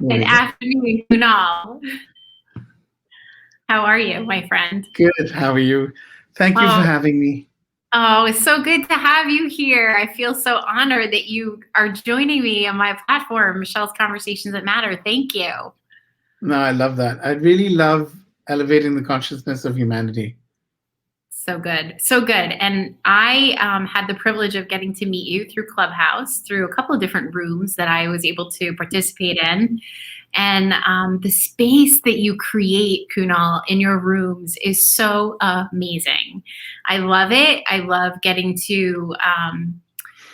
Good afternoon, Kunal. How are you, my friend? Good. How are you? Thank you for Oh, having me. oh, it's so good to have you here. I feel so honored that you are joining me on my platform, Michelle's Conversations That Matter. Thank you. No, I love that. I really love elevating the consciousness of humanity. So good. So good. And I had the privilege of getting to meet you through Clubhouse, through a couple of different rooms that I was able to participate in. And the space that you create, Kunal, in your rooms is so amazing. I love it. I love getting to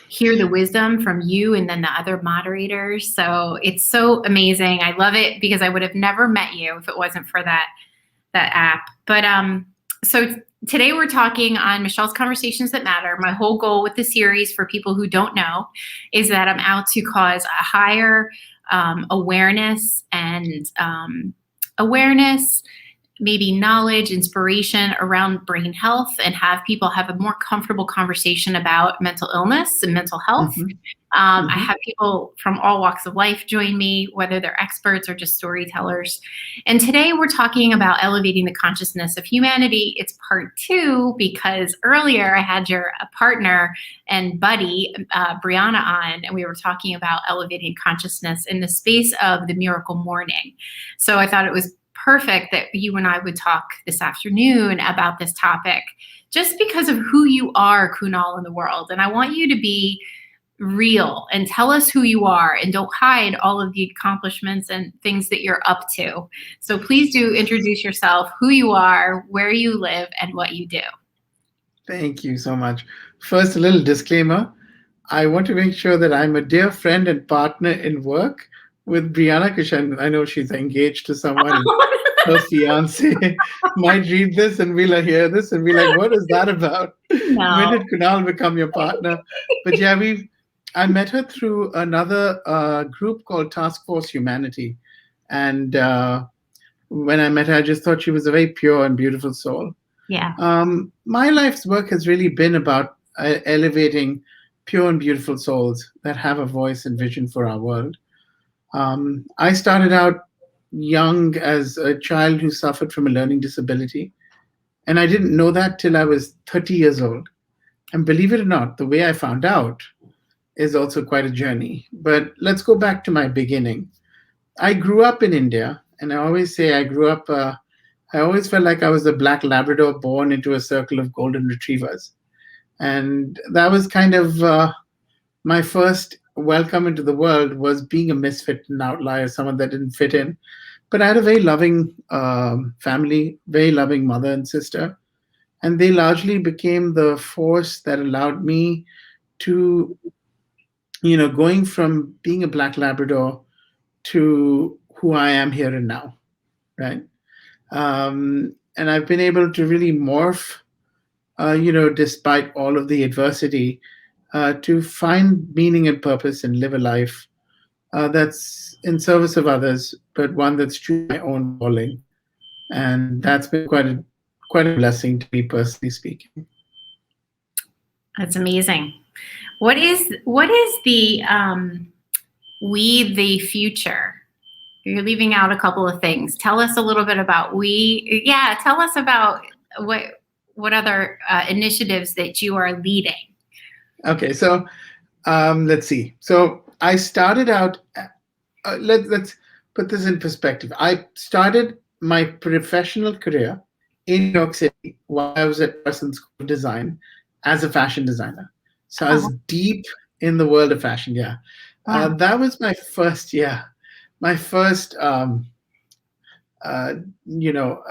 hear the wisdom from you and then the other moderators. So it's so amazing. I love it because I would have never met you if it wasn't for that app. But so today we're talking on Michelle's Conversations That Matter. My whole goal with the series, for people who don't know, is that I'm out to cause a higher awareness and maybe knowledge, inspiration around brain health, and have people have a more comfortable conversation about mental illness and mental health. Mm-hmm. I have people from all walks of life join me, whether they're experts or just storytellers. And today we're talking about elevating the consciousness of humanity. It's part 2 because earlier I had your partner and buddy, Brianna, on, and we were talking about elevating consciousness in the space of the miracle morning. So I thought it was perfect that you and I would talk this afternoon about this topic, just because of who you are, Kunal, in the world. And I want you to be real and tell us who you are, and don't hide all of the accomplishments and things that you're up to. So please do introduce yourself, who you are, where you live, and what you do. Thank you so much. First, a little disclaimer. I want to make sure that I'm a dear friend and partner in work with Brianna, because I know she's engaged to someone, and her fiance might read this and we'll hear this and be like, what is that about? No. When did Kunal become your partner? But yeah, I met her through another group called Task Force Humanity. And when I met her, I just thought she was a very pure and beautiful soul. Yeah. My life's work has really been about elevating pure and beautiful souls that have a voice and vision for our world. I started out young as a child who suffered from a learning disability. And I didn't know that till I was 30 years old. And believe it or not, the way I found out is also quite a journey. But let's go back to my beginning. I grew up in India, and I always say I always felt like I was a black Labrador born into a circle of golden retrievers. And that was kind of my first welcome into the world, was being a misfit, an outlier, someone that didn't fit in. But I had a very loving family, very loving mother and sister. And they largely became the force that allowed me to, going from being a black Labrador to who I am here and now, right? And I've been able to really morph, despite all of the adversity, to find meaning and purpose and live a life that's in service of others, but one that's true to my own calling. And that's been quite a blessing to me, personally speaking. That's amazing. What is the we the future? You're leaving out a couple of things. Tell us a little bit about we. Yeah, tell us about what other initiatives that you are leading. Okay, so let's see. So I started out. Let's put this in perspective. I started my professional career in New York City while I was at Parsons School of Design as a fashion designer. So I was deep in the world of fashion. Yeah, Wow. that was my first. Yeah, my first. You know.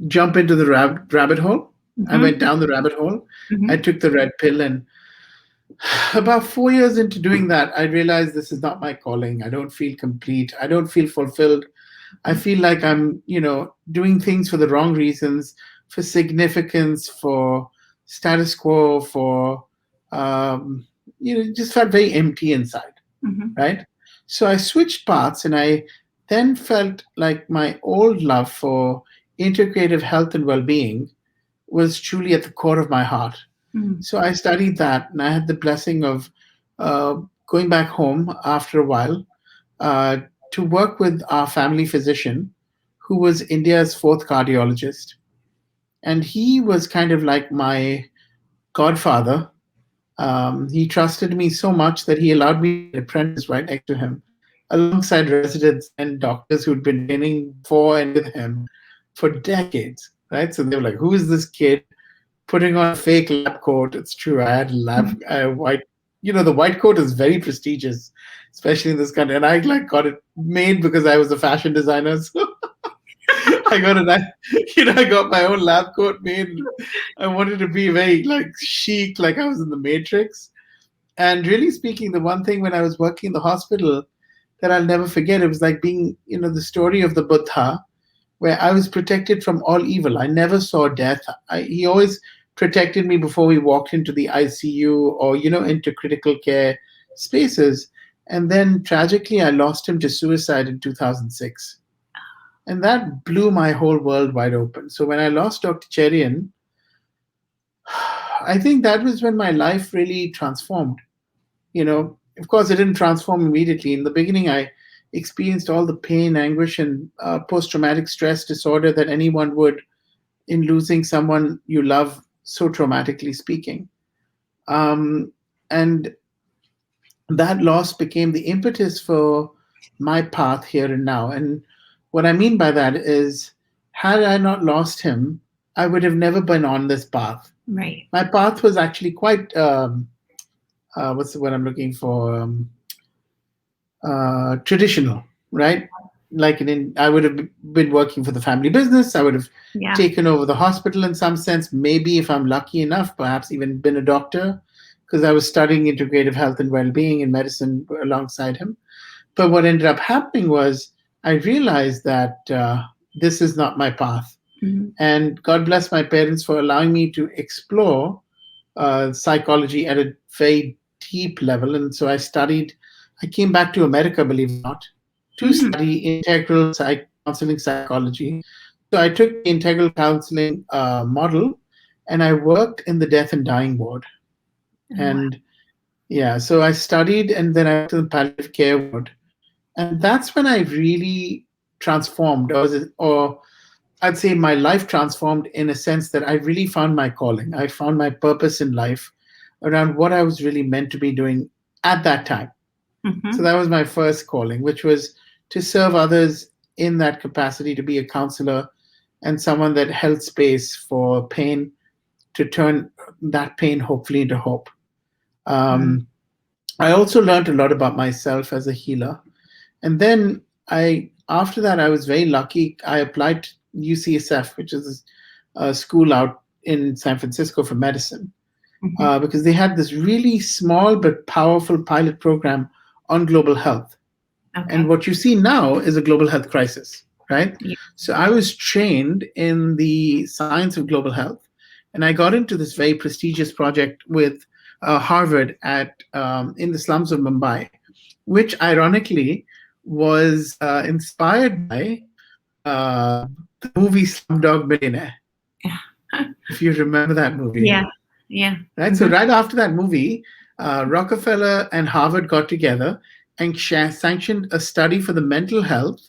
Jump into the rabbit hole. I went down the rabbit hole. I took the red pill, and about 4 years into doing that, I realized this is not my calling. I don't feel complete. I don't feel fulfilled. I feel like I'm, doing things for the wrong reasons, for significance, for status quo, for, just felt very empty inside, right? So I switched paths, and I then felt like my old love for integrative health and well-being was truly at the core of my heart. Mm. So I studied that, and I had the blessing of uh, going back home after a while uh, to work with our family physician, who was India's fourth cardiologist. And he was kind of like my godfather. He trusted me so much that he allowed me to be an apprentice right next to him, alongside residents and doctors who'd been training for and with him for decades. Right? So they were like, "Who is this kid putting on a fake lab coat?" It's true. I had a lab white. The white coat is very prestigious, especially in this country. And I like got it made because I was a fashion designer. So I got I got my own lab coat made. I wanted to be very like chic, like I was in the Matrix. And really speaking, the one thing when I was working in the hospital that I'll never forget, it was like being, the story of the Buddha, where I was protected from all evil. I never saw death. He always protected me before we walked into the ICU or, into critical care spaces. And then tragically, I lost him to suicide in 2006. And that blew my whole world wide open. So when I lost Dr. Cherian, I think that was when my life really transformed. Of course, it didn't transform immediately. In the beginning, I experienced all the pain, anguish, and post traumatic stress disorder that anyone would in losing someone you love, so traumatically speaking. And that loss became the impetus for my path here and now. And what I mean by that is, had I not lost him, I would have never been on this path. Right. My path was actually quite, what's the word I'm looking for? Traditional, right? Like I would have been working for the family business. I would have Yeah. taken over the hospital in some sense. Maybe if I'm lucky enough, perhaps even been a doctor, because I was studying integrative health and well-being in medicine alongside him. But what ended up happening was I realized that this is not my path. Mm-hmm. And God bless my parents for allowing me to explore psychology at a very deep level. And so I came back to America, believe it or not, to study integral counseling psychology. So I took the integral counseling model and I worked in the death and dying ward. And yeah, so I studied and then I went to the palliative care ward. And that's when I really transformed, or I'd say my life transformed in a sense that I really found my calling. I found my purpose in life around what I was really meant to be doing at that time. Mm-hmm. So that was my first calling, which was to serve others in that capacity, to be a counselor and someone that held space for pain, to turn that pain hopefully into hope. I also learned a lot about myself as a healer. And then after that, I was very lucky. I applied to UCSF, which is a school out in San Francisco for medicine, because they had this really small but powerful pilot program on global health. Okay. And what you see now is a global health crisis, right? Yeah. So I was trained in the science of global health, and I got into this very prestigious project with Harvard in the slums of Mumbai, which ironically was inspired by the movie Slumdog Millionaire. If you remember that movie. Yeah. Yeah. Right. So right after that movie, Rockefeller and Harvard got together and sanctioned a study for the mental health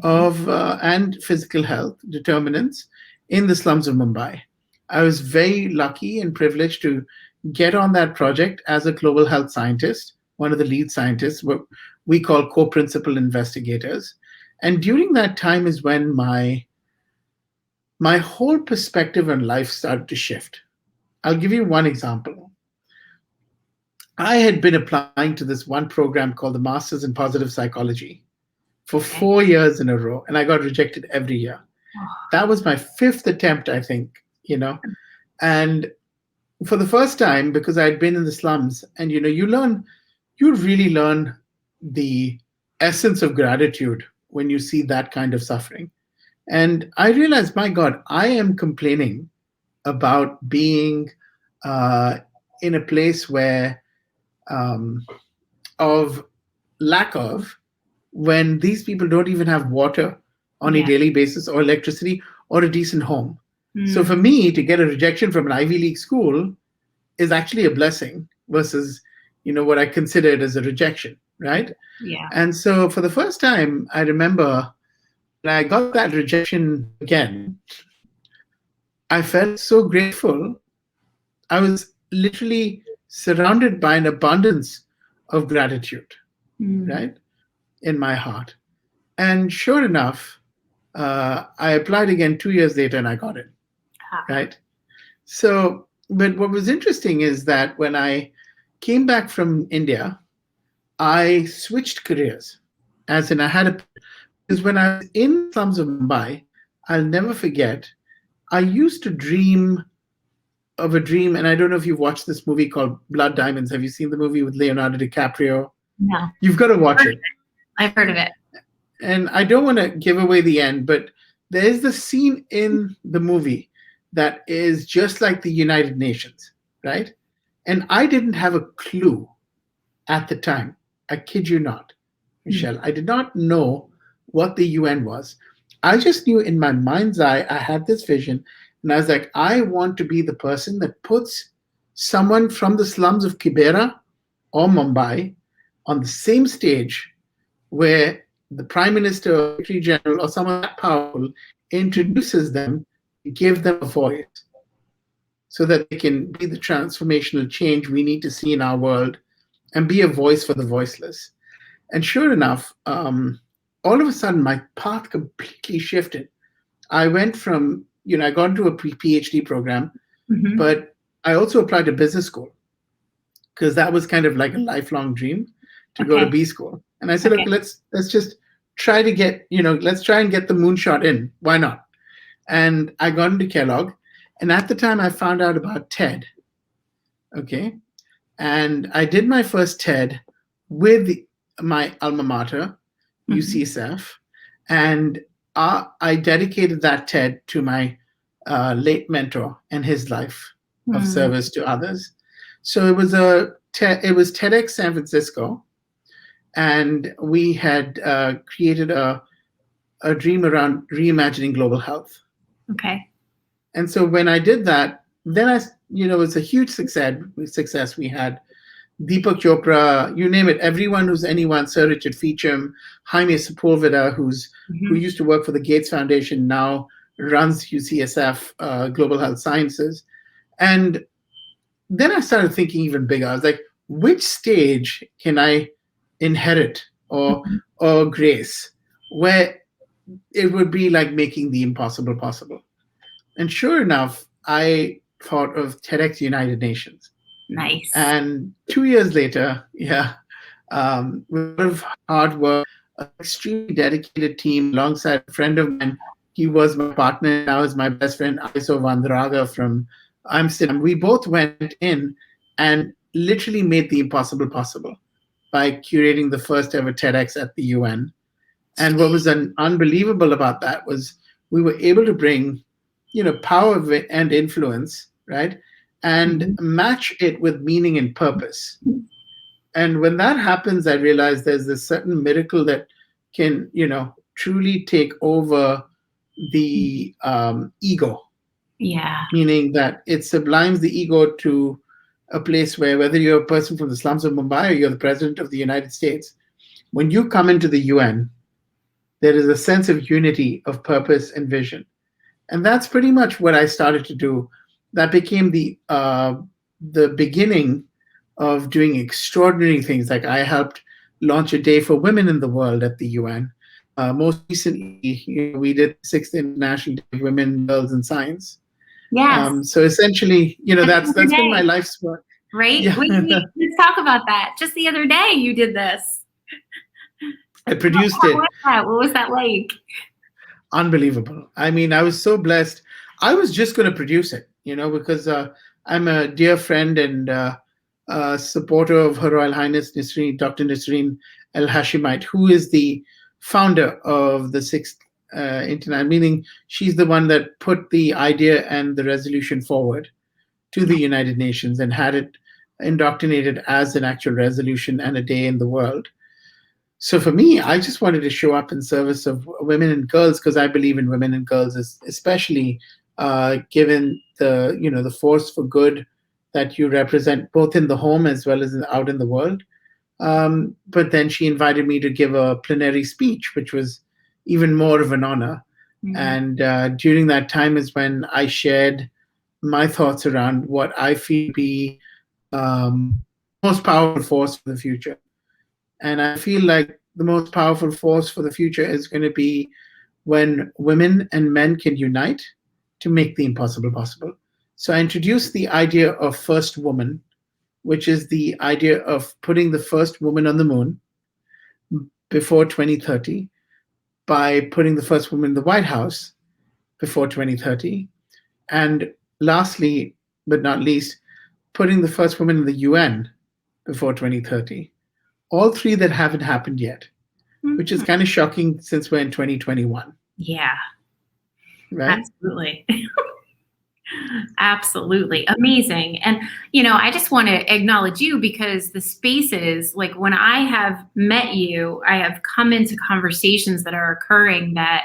of and physical health determinants in the slums of Mumbai. I was very lucky and privileged to get on that project as a global health scientist, one of the lead scientists, what we call co-principal investigators. And during that time is when my whole perspective on life started to shift. I'll give you one example. I had been applying to this one program called the Masters in Positive Psychology for 4 years in a row, and I got rejected every year. That was my fifth attempt, I think, And for the first time, because I'd been in the slums, and you really learn the essence of gratitude when you see that kind of suffering. And I realized, my God, I am complaining about being in a place where of lack of, when these people don't even have water on a daily basis or electricity or a decent home. So for me to get a rejection from an Ivy League school is actually a blessing versus, what I considered as a rejection, right? Yeah. And so for the first time, I remember when I got that rejection again, I felt so grateful. I was literally surrounded by an abundance of gratitude, Mm. right, in my heart. And sure enough, I applied again 2 years later and I got it, Ah. right? So, but what was interesting is that when I came back from India, I switched careers. As in, I had a, because when I was in the slums of Mumbai, I'll never forget, I used to dream of a dream, and I don't know if you've watched this movie called Blood Diamonds. Have you seen the movie with Leonardo DiCaprio? No. You've got to watch Heard of it. it. I've heard of it. And I don't want to give away the end, but there is the scene in the movie that is just like the United Nations, right? And I didn't have a clue at the time. I kid you not, Mm. Michelle. I did not know what the UN was. I just knew in my mind's eye, I had this vision, and I was like, I want to be the person that puts someone from the slums of Kibera or Mumbai on the same stage where the prime minister or secretary general or someone that powerful Mm. introduces them, give them a voice so that they can be the transformational change we need to see in our world and be a voice for the voiceless. And sure enough, all of a sudden my path completely shifted. I went from, I got into a PhD program, Mhm. but I also applied to business school because that was kind of like a lifelong dream to go to Okay. B school. And I said, Okay. okay, let's just try to get, let's try and get the moonshot in. Why not? And I got into Kellogg. And at the time I found out about TED. Okay. And I did my first TED with my alma mater, Mhm. UCSF. And I dedicated that TED to my late mentor and his life of Mm. service to others. So it was TEDx San Francisco, and we had created a dream around reimagining global health. Okay. And so when I did that, then it was a huge success. We had Deepak Chopra, you name it, everyone who's anyone, Sir Richard Feacham, Jaime Sepulveda, who Mhm. used to work for the Gates Foundation, now runs UCSF Global Health Sciences. And then I started thinking even bigger. I was like, which stage can I inherit Mhm. or grace where it would be like making the impossible possible? And sure enough, I thought of TEDx United Nations. Nice. And 2 years later, yeah, with a lot of hard work, an extremely dedicated team alongside a friend of mine. He was my partner, now is my best friend, Iso Vandraga from Amsterdam. We both went in and literally made the impossible possible by curating the first ever TEDx at the UN. And what was unbelievable about that was we were able to bring, power and influence, right? And Mhm. match it with meaning and purpose. And when that happens, I realize there's this certain miracle that can, truly take over the ego, Yeah. meaning that it sublimes the ego to a place where whether you're a person from the slums of Mumbai or you're the president of the United States, when you come into the UN, there is a sense of unity, of purpose and vision. And that's pretty much what I started to do. That became the beginning of doing extraordinary things. Like I helped launch a day for women in the world at the UN. Most recently, we did the sixth International Day of Women, Girls, and Science. Yes. So essentially, Just the other that's been my day, life's work. right? Yeah, Wait, let's talk about that. Just the other day you did this. I How produced it. was that? What was that like? Unbelievable. I mean, I was so blessed. I was just going to produce it, because I'm a dear friend and supporter of Her Royal Highness Dr. Nisreen Al Hashimite, who is the founder of the Sixth Internet, meaning she's the one that put the idea and the resolution forward to the United Nations and had it indoctrinated as an actual resolution and a day in the world. So for me, I just wanted to show up in service of women and girls because I believe in women and girls, especially given the the force for good that you represent both in the home as well as out in the world. But then she invited me to give a plenary speech, which was even more of an honor. Mm. And during that time is when I shared my thoughts around what I feel be the most powerful force for the future. And I feel like the most powerful force for the future is going to be when women and men can unite to make the impossible possible. So I introduced the idea of first woman, which is the idea of putting the first woman on the moon before 2030 by putting the first woman in the White House before 2030. And lastly, but not least, putting the first woman in the UN before 2030. All three that haven't happened yet, which is Mhm. kind of shocking since we're in 2021, Yeah, right? absolutely. Absolutely. Amazing. And, I just want to acknowledge you because the spaces, like when I have met you, I have come into conversations that are occurring that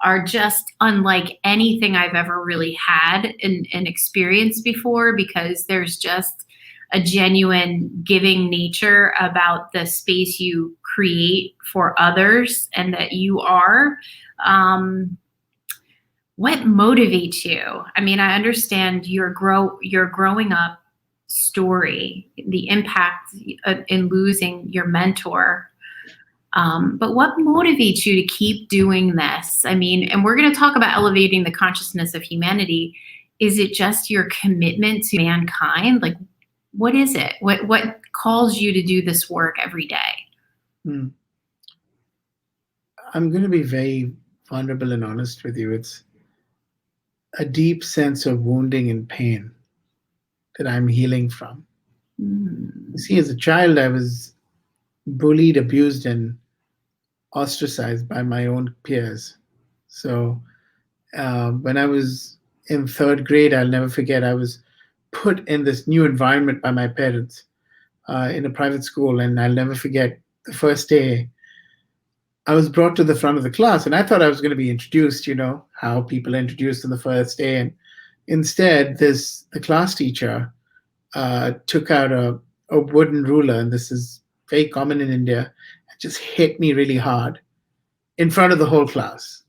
are just unlike anything I've ever really had and experienced before because there's just a genuine giving nature about the space you create for others and that you are. Um, what motivates you? I mean, I understand your growing up story, the impact in losing your mentor. But what motivates you to keep doing this? I mean, and we're going to talk about elevating the consciousness of humanity. Is it just your commitment to mankind? Like, what is it? What calls you to do this work every day? Hmm. I'm going to be very vulnerable and honest with you. It's a deep sense of wounding and pain that I'm healing from. You Mm, see, as a child, I was bullied, abused, and ostracized by my own peers. So when I was in third grade, I'll never forget, I was put in this new environment by my parents in a private school. And I'll never forget the first day I was brought to the front of the class, and I thought I was going to be introduced, how people are introduced on the first day. And instead, the class teacher took out a wooden ruler, and this is very common in India, and just hit me really hard in front of the whole class.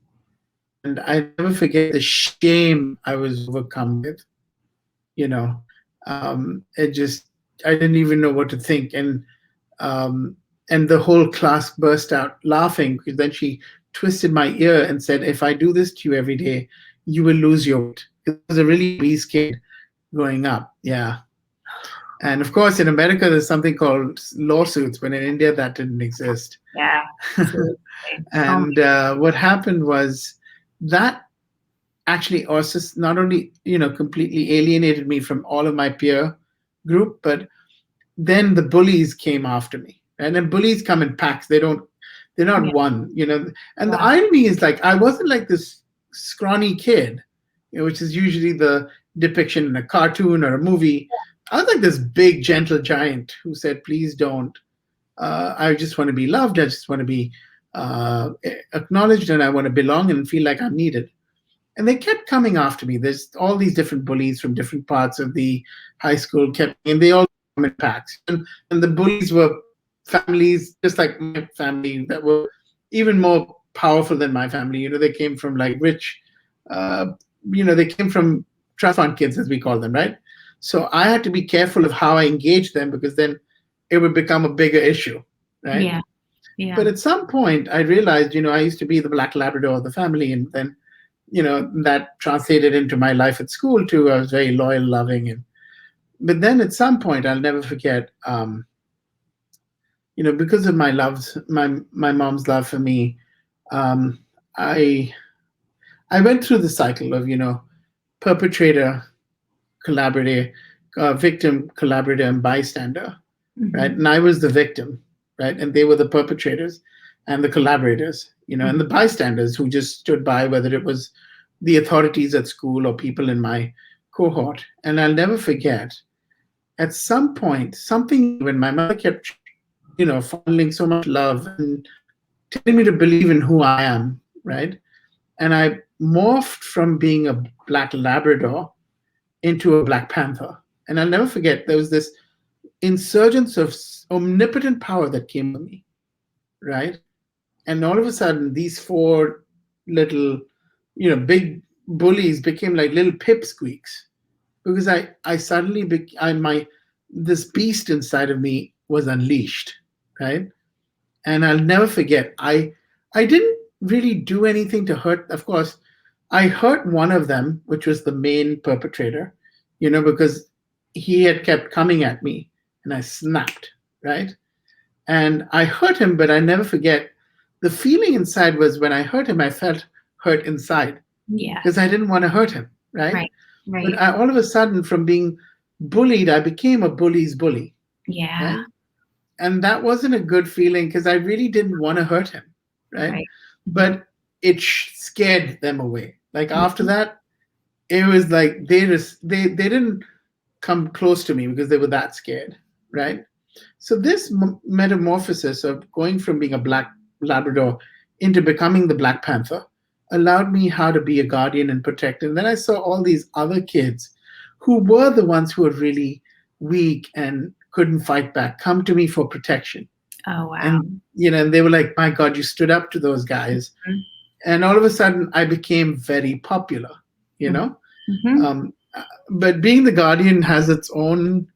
And I never forget the shame I was overcome with. You know, it just I didn't even know what to think, um, and the whole class burst out laughing because then she twisted my ear and said, "If I do this to you every day, you will lose your weight." It was a really obese kid growing up. Yeah. And of course, in America, there's something called lawsuits, but in India, that didn't exist. yeah, seriously. Oh And what happened was that actually also not only completely alienated me from all of my peer group, but then the bullies came after me. And then bullies come in packs. They're my, not yeah, one. And the yeah, irony is, like, I wasn't like this scrawny kid, which is usually the depiction in a cartoon or a movie. I was like this big, gentle giant who said, please don't. I just want to be loved. I just want to be acknowledged, and I want to belong and feel like I'm needed. And they kept coming after me. There's all these different bullies from different parts of the high school kept, and they all come in packs. And the bullies were families, just like my family, that were even more powerful than my family. They came from like rich, uh, they came from trust fund kids, as we call them, right? So I had to be careful of how I engaged them because then it would become a bigger issue, right? yeah, yeah. But at some point, I realized, I used to be the black Labrador of the family, and then that translated into my life at school too. I was very loyal, loving, and but then at some point, I'll never forget. Because of my mom's love for me, um, I I went through the cycle of perpetrator, collaborator, victim, collaborator, and bystander, right? Mhm, And I was the victim, right? And they were the perpetrators and the collaborators, and the mhm. bystanders who just stood by, whether it was the authorities at school or people in my cohort. And I'll never forget, at some point, something when my mother kept, funneling so much love and telling me to believe in who I am, right? And I morphed from being a black Labrador into a Black Panther. And I'll never forget, there was this insurgence of omnipotent power that came on me, right? And all of a sudden, these four little, big bullies became like little pipsqueaks, because I suddenly my this beast inside of me was unleashed, right? And I'll never forget. I didn't really do anything to hurt. Of course, I hurt one of them, which was the main perpetrator, because he had kept coming at me, and I snapped, right? And I hurt him, but I never forget the feeling inside was when I hurt him, I felt hurt inside Yeah. because I didn't want to hurt him, right? Right. But Right. all of a sudden, from being bullied, I became a bully's bully, Yeah. right? And that wasn't a good feeling because I really didn't want to hurt him, right? Right. But it scared them away. Like after Mhm. that, it was like they didn't come close to me because they were that scared, right? So this metamorphosis of going from being a black Labrador into becoming the Black Panther allowed me how to be a guardian and protector. And then I saw all these other kids who were the ones who were really weak and couldn't fight back come to me for protection. Oh, wow. And and they were like, "My God, you stood up to those guys." Mhm. And all of a sudden, I became very popular. You Mhm. know, Mhm. um, but being the guardian has its own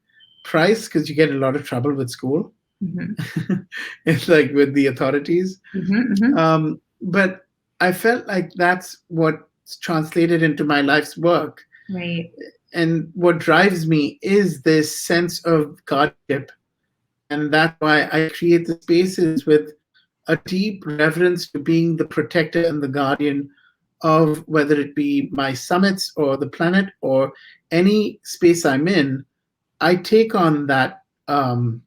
price because you get a lot of trouble with school. Mhm. It's like with the authorities. Mhm. Mhm. But I felt like that's what's translated into my life's work. Right. And what drives me is this sense of guardianship. And that's why I create the spaces with a deep reverence to being the protector and the guardian of whether it be my summits or the planet or any space I'm in. I take on that um,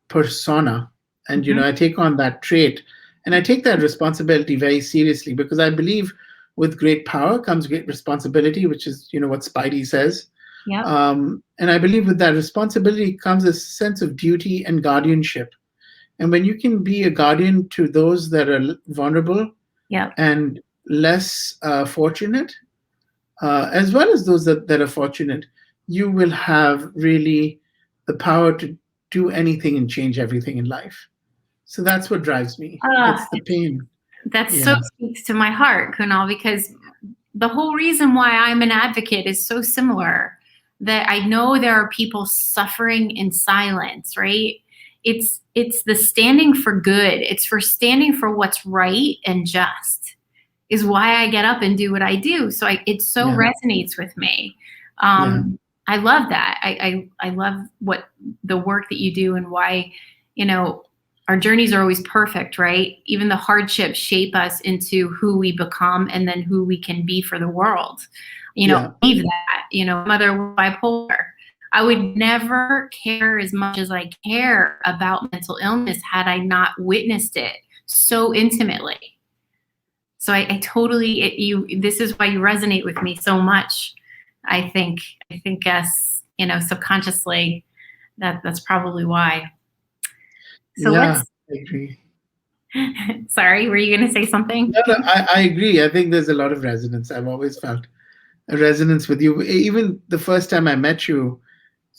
persona, and Mhm. I take on that trait, and I take that responsibility very seriously because I believe with great power comes great responsibility, which is what Spidey says. Yep. And I believe with that responsibility comes a sense of duty and guardianship. And when you can be a guardian to those that are vulnerable Yep. and less fortunate, as well as those that are fortunate, you will have really the power to do anything and change everything in life. So that's what drives me. Ah, It's the pain. that so Yeah. speaks to my heart, Kunal, because the whole reason why I'm an advocate is so similar, that I know there are people suffering in silence, right? It's the standing for good. It's for standing for what's right and just is why I get up and do what I do. So it so Yeah. resonates with me. Yeah. I love that. I love what the work that you do and why, you know, our journeys are always perfect, right? Even the hardships shape us into who we become and then who we can be for the world. Yeah. Believe that, mother bipolar. I would never care as much as I care about mental illness had I not witnessed it so intimately. So I totally this is why you resonate with me so much. I think us, subconsciously that's probably why. So Yeah. let's I agree. sorry, were you going to say something? No, no, I agree. I think there's a lot of resonance. I've always felt a resonance with you. Even the first time I met you,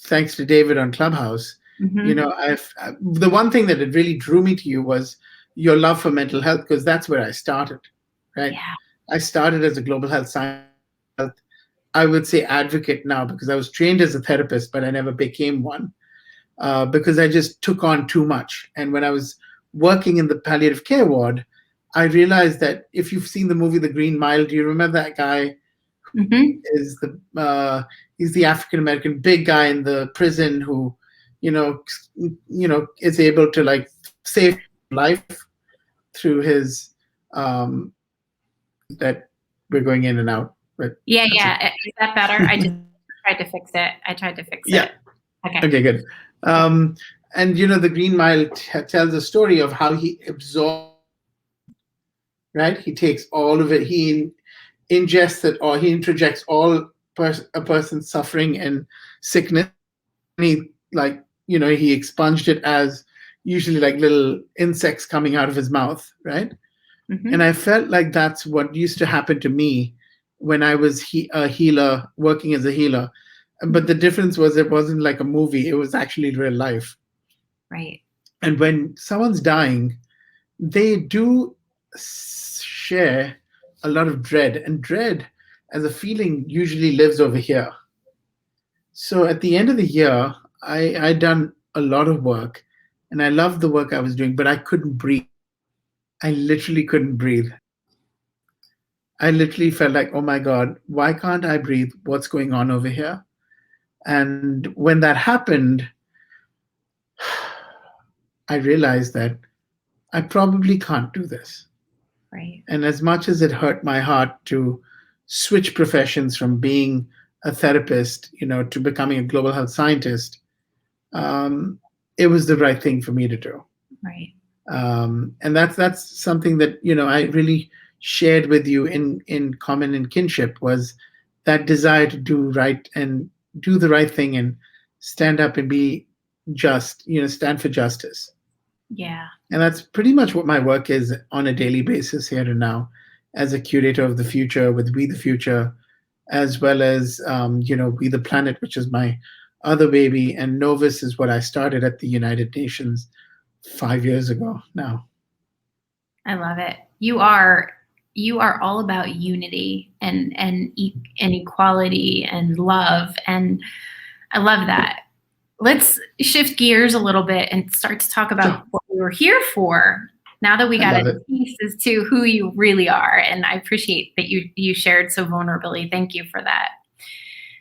thanks to David on Clubhouse, Mm-hmm. the one thing that it really drew me to you was your love for mental health, because that's where I started, right? Yeah. I started as a global health science, I would say advocate now, because I was trained as a therapist, but I never became one because I just took on too much. And when I was working in the palliative care ward, I realized that if you've seen the movie The Green Mile, do you remember that guy? Mm-hmm. Is he's the African American big guy in the prison who, is able to like save life through his that we're going in and out. But Yeah, that's yeah. Is that better? I just okay. tried to fix it. I tried to fix Yeah. it. Okay. Okay. Good. And the Green Mile tells a story of how he absorbs. Right. He takes all of it. He ingests it, or he interjects all a person's suffering and sickness. He he expunged it as usually like little insects coming out of his mouth, right? And Mm-hmm. I felt like that's what used to happen to me when I was a healer, working as a healer. But the difference was it wasn't like a movie, it was actually real life. Right. And when someone's dying, they do share a lot of dread, and dread as a feeling usually lives over here. So at the end of the year, I done a lot of work, and I loved the work I was doing, but I couldn't breathe. I literally couldn't breathe. I literally felt like, oh my God, why can't I breathe? What's going on over here? And when that happened, I realized that I probably can't do this. Right. And as much as it hurt my heart to switch professions from being a therapist, to becoming a global health scientist, um, it was the right thing for me to do. Right. And that's something that I really shared with you in common in kinship, was that desire to do right and do the right thing and stand up and be just, stand for justice. Yeah. And that's pretty much what my work is on a daily basis here and now, as a curator of the future with We the Future, as well as We the Planet, which is my other baby, and Novus is what I started at the United Nations 5 years ago now. I love it. You are all about unity and equality and love, and I love that. Let's shift gears a little bit and start to talk about Sure. what we were here for. Now that we I got a love it. piece as to who you really are, and I appreciate that you shared so vulnerably. Thank you for that.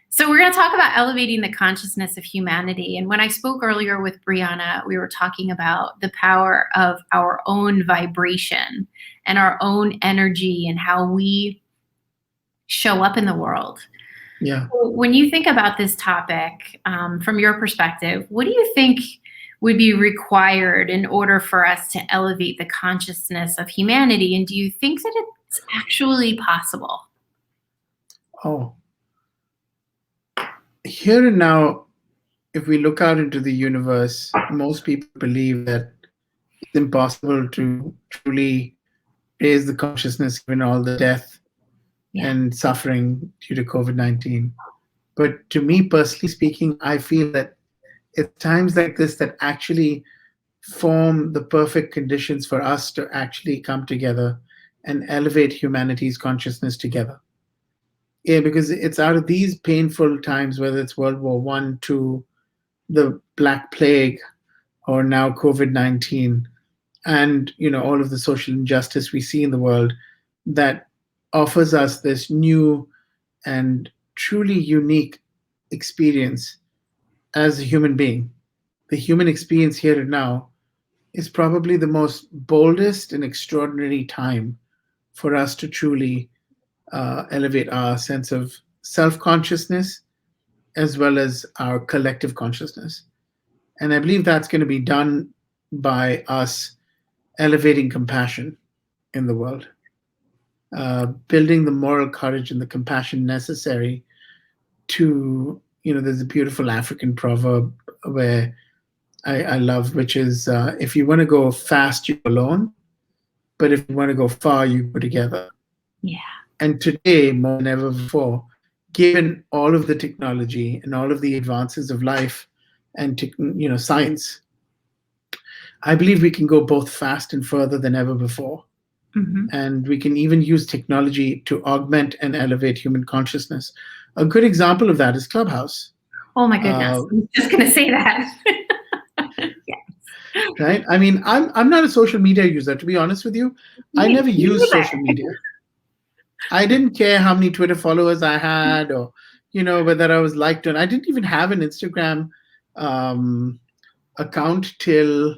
So we're going to talk about elevating the consciousness of humanity. And when I spoke earlier with Brianna, we were talking about the power of our own vibration and our own energy and how we show up in the world. Yeah. When you think about this topic, from your perspective, what do you think would be required in order for us to elevate the consciousness of humanity? And do you think that it's actually possible? Oh, here and now, if we look out into the universe, most people believe that it's impossible to truly raise the consciousness given all the death Yeah. and suffering due to COVID-19. But to me, personally speaking, I feel that it's times like this that actually form the perfect conditions for us to actually come together and elevate humanity's consciousness together. Yeah, because it's out of these painful times, whether it's World War One, two, the Black Plague, or now COVID-19, and all of the social injustice we see in the world, that offers us this new and truly unique experience as a human being. The human experience here and now is probably the most boldest and extraordinary time for us to truly elevate our sense of self consciousness as well as our collective consciousness. And I believe that's going to be done by us elevating compassion in the world, building the moral courage and the compassion necessary to, there's a beautiful African proverb where I love, which is if you want to go fast, you go alone, but if you want to go far, you go together. Yeah. And today, more than ever before, given all of the technology and all of the advances of life and science, I believe we can go both fast and further than ever before. Mm-hmm. And we can even use technology to augment and elevate human consciousness. A good example of that is Clubhouse. Oh my goodness! I'm just going to say that. Yes. Right? I mean, I'm not a social media user, to be honest with you. I never used social media. I didn't care how many Twitter followers I had, or whether I was liked or not. I didn't even have an Instagram account till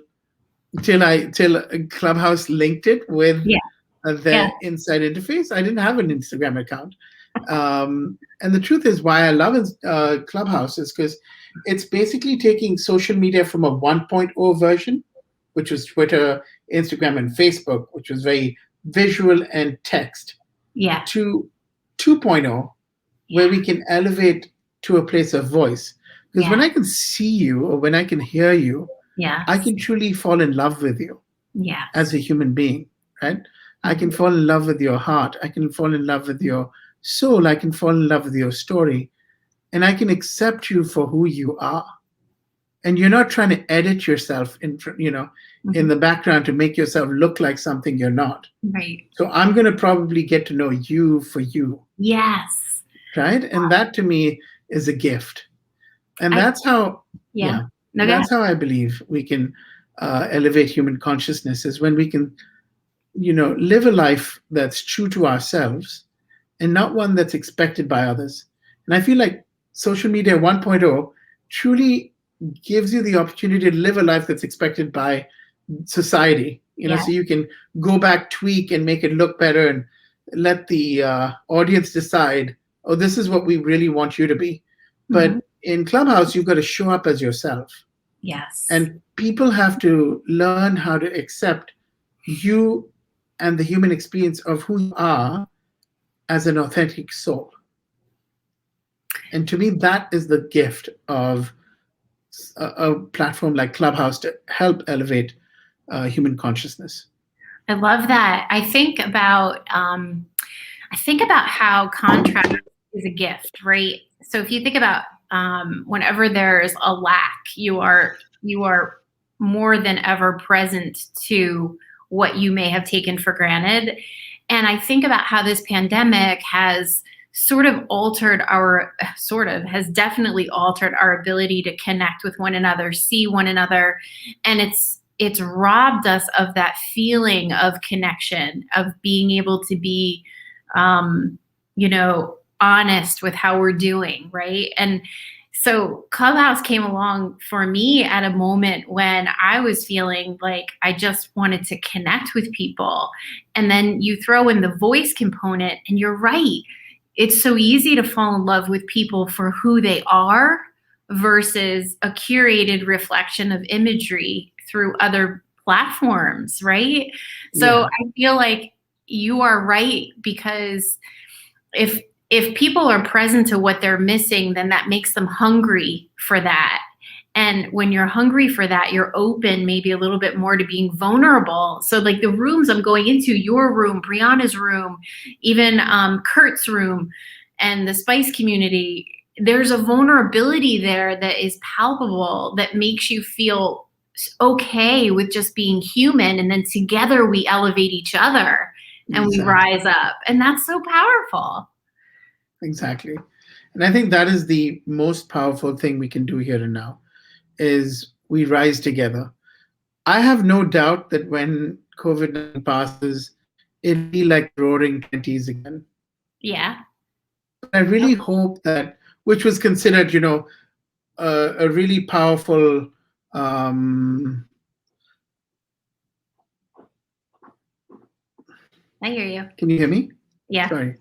Clubhouse linked it with Yeah. Yeah. their inside interface. I didn't have an Instagram account. And the truth is, why I love Clubhouse is because it's basically taking social media from a 1.0 version, which was Twitter, Instagram, and Facebook, which was very visual and text, Yeah. to 2.0, where we can elevate to a place of voice. Because when I can see you or when I can hear you, yeah, I can truly fall in love with you as a human being, right? I can fall in love with your heart. I can fall in love with your soul, I can fall in love with your story and I can accept you for who you are. And you're not trying to edit yourself in Mhm. the background to make yourself look like something you're not. Right. So I'm going to probably get to know you for you, Yes. right? And that to me is a gift. And I that's how, Yeah. yeah, No, go ahead. that's how I believe we can elevate human consciousness, is when we can, live a life that's true to ourselves and not one that's expected by others. And I feel like social media 1.0 truly gives you the opportunity to live a life that's expected by society, Yeah. so you can go back, tweak, and make it look better and let the audience decide, oh, this is what we really want you to be. Mhm. But in Clubhouse, you've got to show up as yourself. Yes. And people have to learn how to accept you and the human experience of who you are as an authentic soul. And to me, that is the gift of a platform like Clubhouse to help elevate human consciousness. I love that. I think about how contrast is a gift, right? So if you think about whenever there's a lack, you are more than ever present to what you may have taken for granted. And I think about how this pandemic has has definitely altered our ability to connect with one another, see one another, and it's robbed us of that feeling of connection, of being able to be honest with how we're doing, right? And so Clubhouse came along for me at a moment when I was feeling like I just wanted to connect with people. And then you throw in the voice component, and you're right. It's so easy to fall in love with people for who they are versus a curated reflection of imagery through other platforms, right? So Yeah, I feel like you are right, because if if people are present to what they're missing, then that makes them hungry for that. And when you're hungry for that, you're open maybe a little bit more to being vulnerable. So, like the rooms I'm going into, your room, Brianna's room, even Kurt's room, and the Spice community, there's a vulnerability there that is palpable, that makes you feel okay with just being human. And then together we elevate each other and we exactly. rise up. And that's so powerful. Exactly. And I think that is the most powerful thing we can do here and now, is we rise together. I have no doubt that when COVID-19 passes, it'll be like the roaring 20s again. Yeah. But I really hope that, which was considered, a really powerful, um, I hear you. can you hear me? Yeah. Sorry,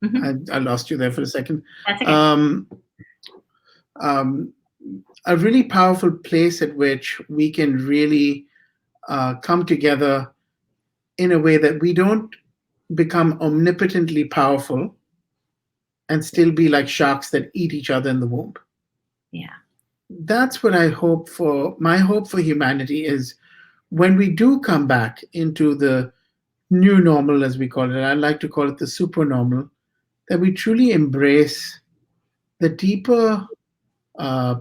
Hmm. I lost you there for a second. That's okay. Um, um, a really powerful place at which we can really come together in a way that we don't become omnipotently powerful and still be like sharks that eat each other in the womb. Yeah. That's what I hope for. My hope for humanity is when we do come back into the new normal, as we call it, I like to call it the super normal, that we truly embrace the deeper,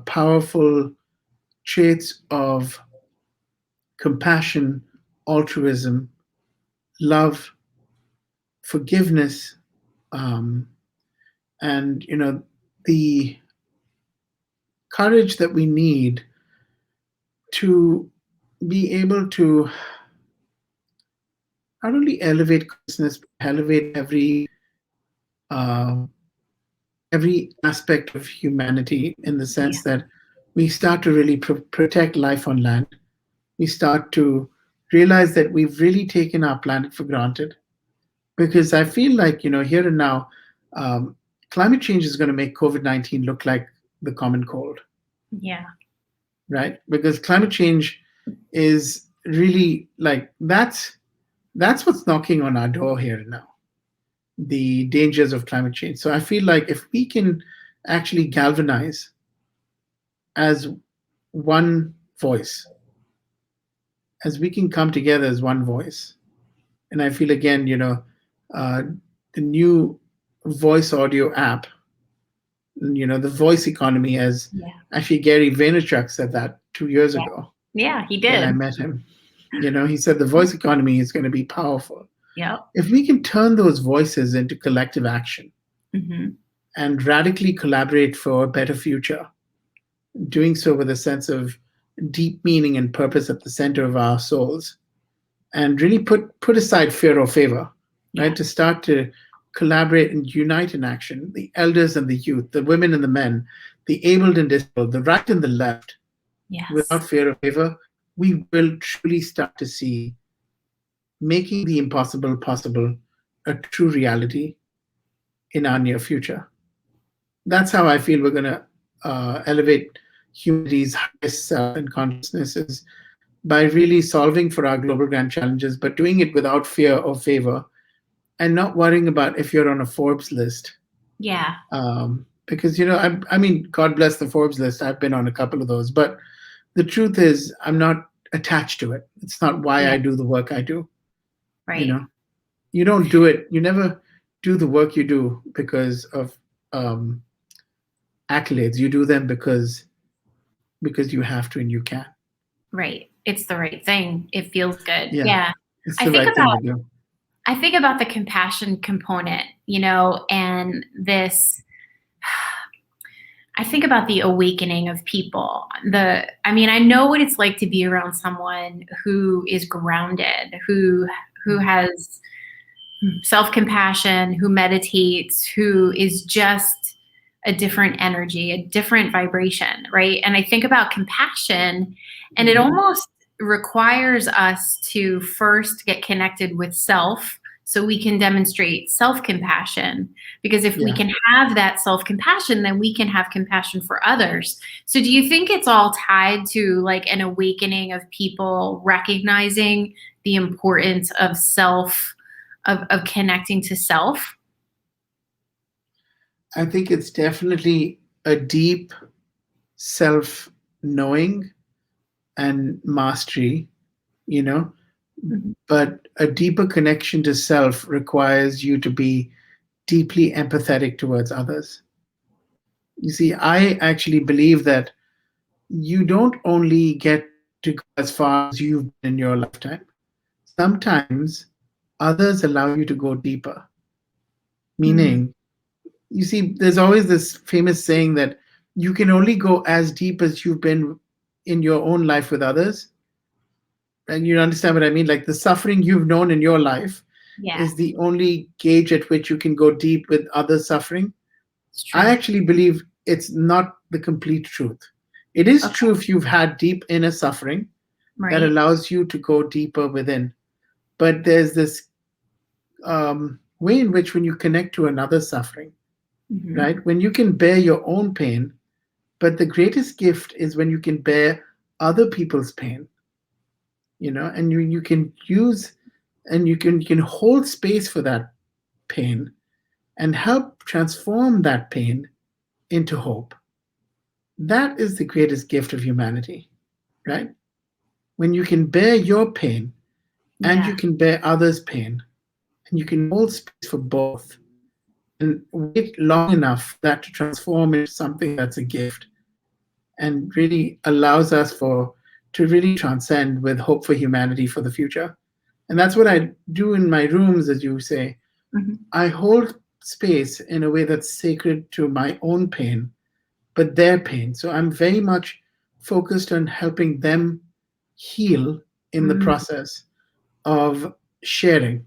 powerful traits of compassion, altruism, love, forgiveness, um, and the courage that we need to be able to not only elevate consciousness, but elevate uh, every aspect of humanity, in the Yeah. sense that we start to really protect life on land. We start to realize that we've really taken our planet for granted. Because I feel like, here and now, um, climate change is going to make COVID-19 look like the common cold, Yeah. right? Because climate change is really like that's what's knocking on our door here and now, the dangers of climate change. So I feel like if we can actually galvanize as one voice, as we can come together as one voice, and I feel again, uh, the new voice audio app, the voice economy, as Yeah. actually Gary Vaynerchuk said that 2 years Yeah. ago Yeah, he when I did. met him. He said the voice economy is going to be powerful. Yep. If we can turn those voices into collective action Hmm. and radically collaborate for a better future, doing so with a sense of deep meaning and purpose at the center of our souls, and really put aside fear or favor, Yeah. right? To start to collaborate and unite in action, the elders and the youth, the women and the men, the abled and disabled, the right and the left, Yes. without fear or favor, we will truly start to see making the impossible possible, a true reality in our near future. That's how I feel we're going to elevate humanity's highest self and consciousnesses, by really solving for our global grand challenges, but doing it without fear or favor, and not worrying about if you're on a Forbes list. Yeah. Because, I mean, God bless the Forbes list. I've been on a couple of those, but the truth is, I'm not attached to it. It's not why Yeah. I do the work I do. You Right. know, you don't do it. You never do the work you do because of um, accolades. You do them because you have to and you can. Right. It's the right thing. It feels good. Yeah, Yeah. it's I the think right thing about to do. I think about the compassion component, and this. I think about the awakening of people. I mean, I know what it's like to be around someone who is grounded, who has self-compassion, who meditates, who is just a different energy, a different vibration, right? And I think about compassion, and it Mhm. almost requires us to first get connected with self so we can demonstrate self-compassion, because if we Yeah. can have that self-compassion, then we can have compassion for others. So do you think it's all tied to like an awakening of people recognizing the importance of self, of connecting to self? I think it's definitely a deep self knowing and mastery, you know, Mhm. but a deeper connection to self requires you to be deeply empathetic towards others. You see, I actually believe that you don't only get to go as far as you've been in your lifetime. Sometimes others allow you to go deeper, Mm, meaning, you see, there's always this famous saying that you can only go as deep as you've been in your own life with others. And you understand what I mean? Like the suffering you've known in your life yeah, is the only gauge at which you can go deep with others' suffering. it's I true. actually believe it's not the complete truth. It is Okay, true if you've had deep inner suffering that right. allows you to go deeper within. But there's this way in which, when you connect to another's suffering, Hmm. right? When you can bear your own pain, but the greatest gift is when you can bear other people's pain, and you can use, and you can hold space for that pain and help transform that pain into hope. That is the greatest gift of humanity, right? When you can bear your pain and you Yeah. can bear others' pain, and you can hold space for both and wait long enough for that to transform into something that's a gift, and really allows us to really transcend with hope for humanity for the future. And that's what I do in my rooms, as you say. Hmm. I hold space in a way that's sacred to my own pain, but their pain. So I'm very much focused on helping them heal in the Mm, process of sharing,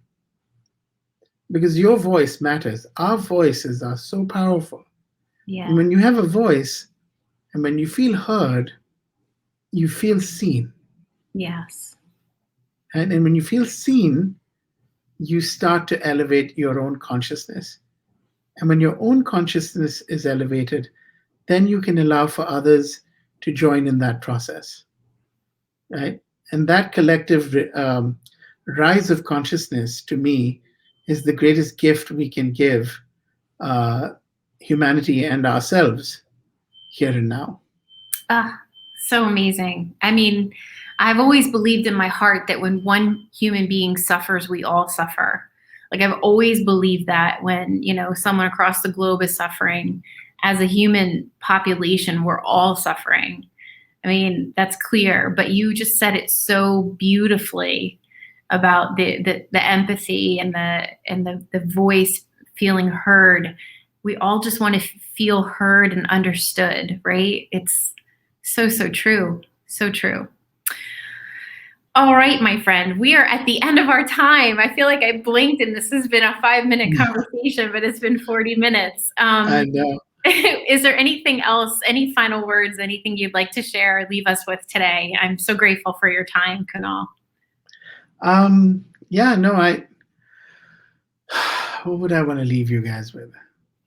because your voice matters. Our voices are so powerful. And yeah. when you have a voice and when you feel heard, you feel seen. Yes. And when you feel seen, you start to elevate your own consciousness. And when your own consciousness is elevated, then you can allow for others to join in that process, right? And that collective rise of consciousness, to me, is the greatest gift we can give uh, humanity and ourselves here and now. Ah, so amazing. I mean, I've always believed in my heart that when one human being suffers, we all suffer. Like I've always believed that when, someone across the globe is suffering, as a human population, we're all suffering. I mean, that's clear, but you just said it so beautifully about the empathy and the voice feeling heard. We all just want to feel heard and understood, right? It's so, so true. So true. All right, my friend, we are at the end of our time. I feel like I blinked and this has been a 5-minute conversation, but it's been 40 minutes. I know. Is there anything else, any final words, anything you'd like to share or leave us with today? I'm so grateful for your time, Kunal. Yeah, no, what would I want to leave you guys with?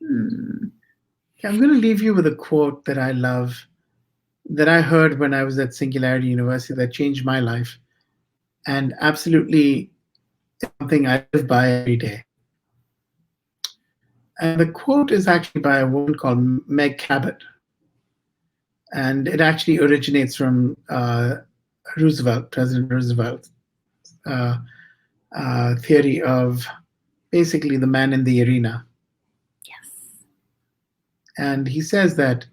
I'm going to leave you with a quote that I love, that I heard when I was at Singularity University, that changed my life, and absolutely something I live by every day. And the quote is actually by a woman called Meg Cabot. And it actually originates from President Roosevelt's theory of basically the man in the arena. Yes. And he says that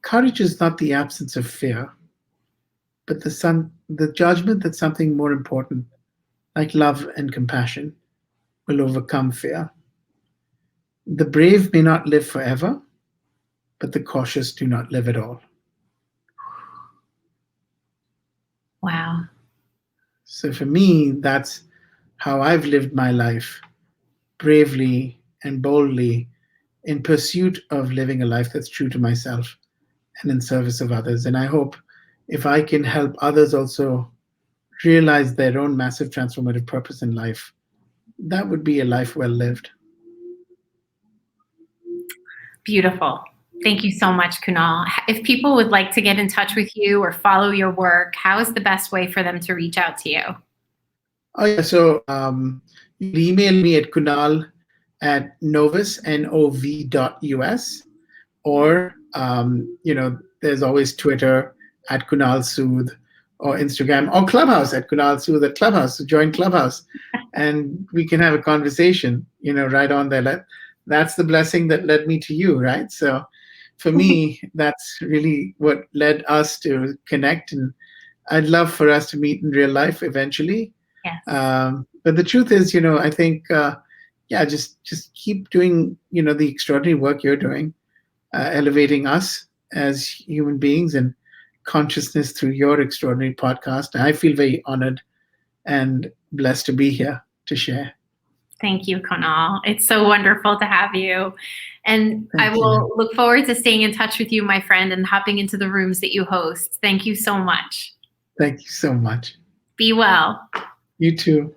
courage is not the absence of fear, but the judgment that something more important, like love and compassion, will overcome fear. The brave may not live forever, but the cautious do not live at all. Wow. So for me, that's how I've lived my life, bravely and boldly, in pursuit of living a life that's true to myself and in service of others. And I hope if I can help others also realize their own massive transformative purpose in life, that would be a life well lived. Beautiful. Thank you so much, Kunal. If people would like to get in touch with you or follow your work, how is the best way for them to reach out to you? Oh, yeah. So you can email me at Kunal at Novus, NOV.US, or, there's always Twitter at Kunal Sood, or Instagram, or Clubhouse at Kunal Sood at Clubhouse. So join Clubhouse and we can have a conversation, right on there. That's the blessing that led me to you, right? So for me, that's really what led us to connect. And I'd love for us to meet in real life eventually. Yes. But the truth is, I think, just keep doing, the extraordinary work you're doing, elevating us as human beings and consciousness through your extraordinary podcast. I feel very honored and blessed to be here to share. Thank you, Kunal. It's so wonderful to have you. And Thank I will you. look forward to staying in touch with you, my friend, and hopping into the rooms that you host. Thank you so much. Thank you so much. Be well. You too.